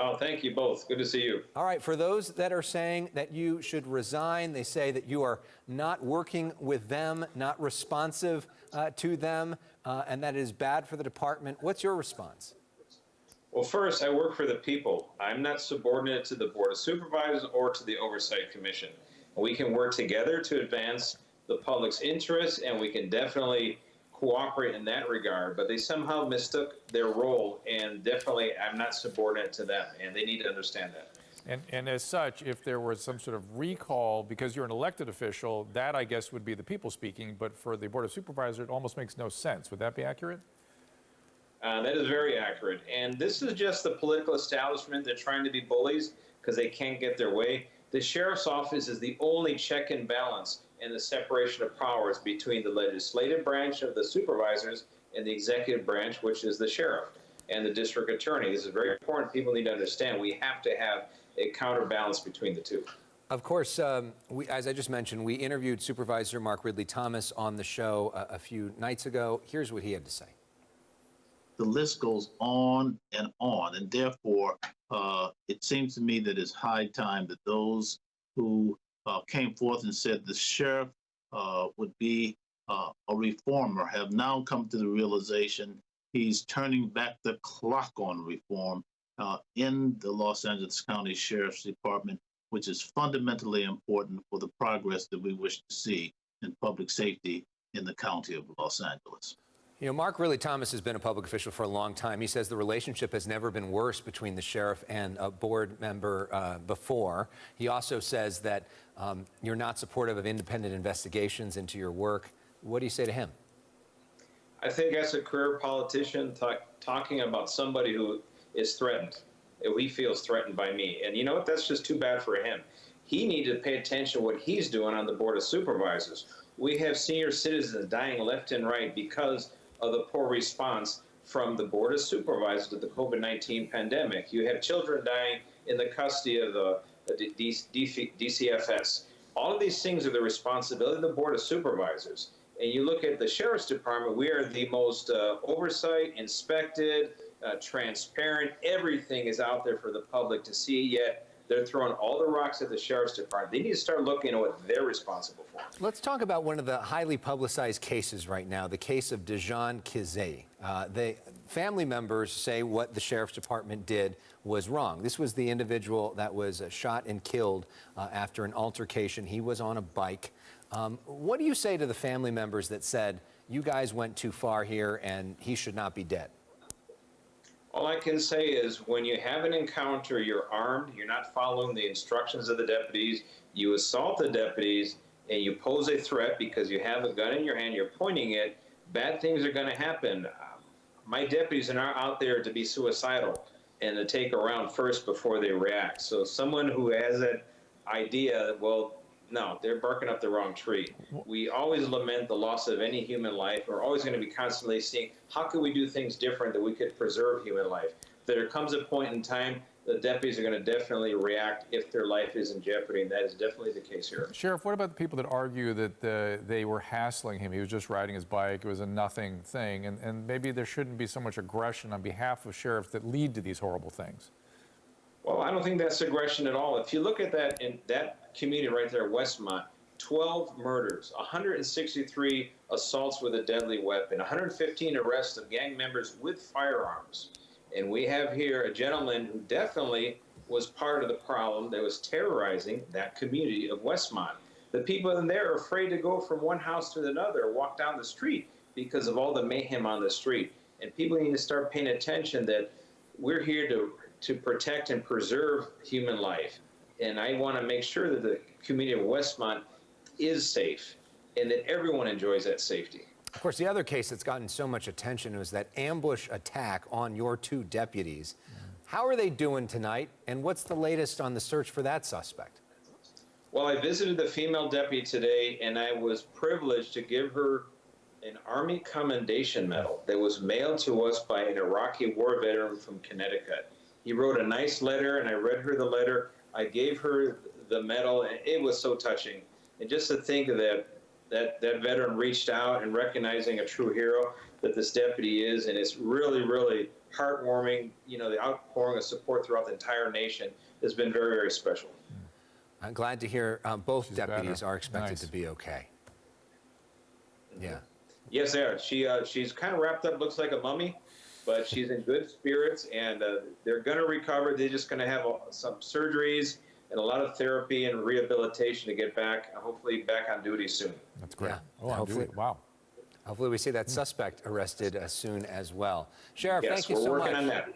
Oh, thank you both. Good to see you. All right, for those that are saying that you should resign, they say that you are not working with them, not responsive to them, and that is bad for the department. What's your response? Well, first, I work for the people. I'm not subordinate to the Board of Supervisors or to the Oversight Commission. We can work together to advance the public's interests, and we can definitely cooperate in that regard, but they somehow mistook their role, and definitely I'm not subordinate to them, and they need to understand that. And as such, if there was some sort of recall, because you're an elected official, that I guess would be the people speaking, but for the Board of Supervisors, it almost makes no sense. Would that be accurate? That is very accurate, and this is just the political establishment. They're trying to be bullies because they can't get their way. The sheriff's office is the only check and balance in the separation of powers between the legislative branch of the supervisors and the executive branch, which is the sheriff and the district attorney. This is very important. People need to understand we have to have a counterbalance between the two. Of course, as I just mentioned, we interviewed Supervisor Mark Ridley Thomas on the show a few nights ago. Here's what he had to say. The list goes on, and therefore it seems to me that it's high time that those who came forth and said the sheriff would be a reformer have now come to the realization he's turning back the clock on reform in the Los Angeles County Sheriff's Department, which is fundamentally important for the progress that we wish to see in public safety in the county of Los Angeles. You know, Mark Ridley Thomas has been a public official for a long time. He says the relationship has never been worse between the sheriff and a board member before. He also says that you're not supportive of independent investigations into your work. What do you say to him? I think as a career politician, talking about somebody who is threatened, who he feels threatened by me, and you know what, that's just too bad for him. He needed to pay attention to what he's doing on the Board of Supervisors. We have senior citizens dying left and right because of the poor response from the Board of Supervisors to the COVID-19 pandemic. You have children dying in the custody of the DCFS. All of these things are the responsibility of the Board of Supervisors. And you look at the Sheriff's Department, we are the most oversight, inspected, transparent. Everything is out there for the public to see, yet they're throwing all the rocks at the Sheriff's Department. They need to start looking at what they're responsible for. Let's talk about one of the highly publicized cases right now, the case of Dijon Kizee. The family members say what the Sheriff's Department did was wrong. This was the individual that was shot and killed after an altercation. He was on a bike. What do you say to the family members that said, you guys went too far here and he should not be dead? All I can say is when you have an encounter, you're armed, you're not following the instructions of the deputies, you assault the deputies, and you pose a threat because you have a gun in your hand, you're pointing it, bad things are going to happen. My deputies are not out there to be suicidal and to take a round first before they react. So someone who has that idea, well, no, they're barking up the wrong tree. We always lament the loss of any human life. We're always going to be constantly seeing how can we do things different that we could preserve human life. There comes a point in time the deputies are going to definitely react if their life is in jeopardy, and that is definitely the case here. Sheriff, what about the people that argue that they were hassling him? He was just riding his bike. It was a nothing thing, and maybe there shouldn't be so much aggression on behalf of sheriffs that lead to these horrible things. Well, I don't think that's aggression at all. If you look at that in that community right there, Westmont, 12 murders, 163 assaults with a deadly weapon, 115 arrests of gang members with firearms. And we have here a gentleman who definitely was part of the problem that was terrorizing that community of Westmont. The people in there are afraid to go from one house to another or walk down the street because of all the mayhem on the street. And people need to start paying attention that we're here to protect and preserve human life. And I want to make sure that the community of Westmont is safe and that everyone enjoys that safety. Of course, the other case that's gotten so much attention was that ambush attack on your two deputies. How are they doing tonight, and what's the latest on the search for that suspect? Well, I visited the female deputy today, and I was privileged to give her an Army Commendation Medal that was mailed to us by an Iraqi war veteran from Connecticut. He wrote a nice letter, and I read her the letter. I gave her the medal, and it was so touching. And just to think that that veteran reached out and recognizing a true hero that this deputy is, and it's really, really heartwarming. You know, the outpouring of support throughout the entire nation has been very, very special. I'm glad to hear both She's deputies better. are expected Nice. to be okay. Yeah. Yes, they are. She's kind of wrapped up, looks like a mummy, but she's in good spirits, and they're going to recover. They're just going to have some surgeries and a lot of therapy and rehabilitation to get back, hopefully back on duty soon. That's great. Yeah. Oh, Hopefully- wow. Hopefully we see that suspect arrested soon as well. Sheriff, Yes, thank you we're so working much. on that.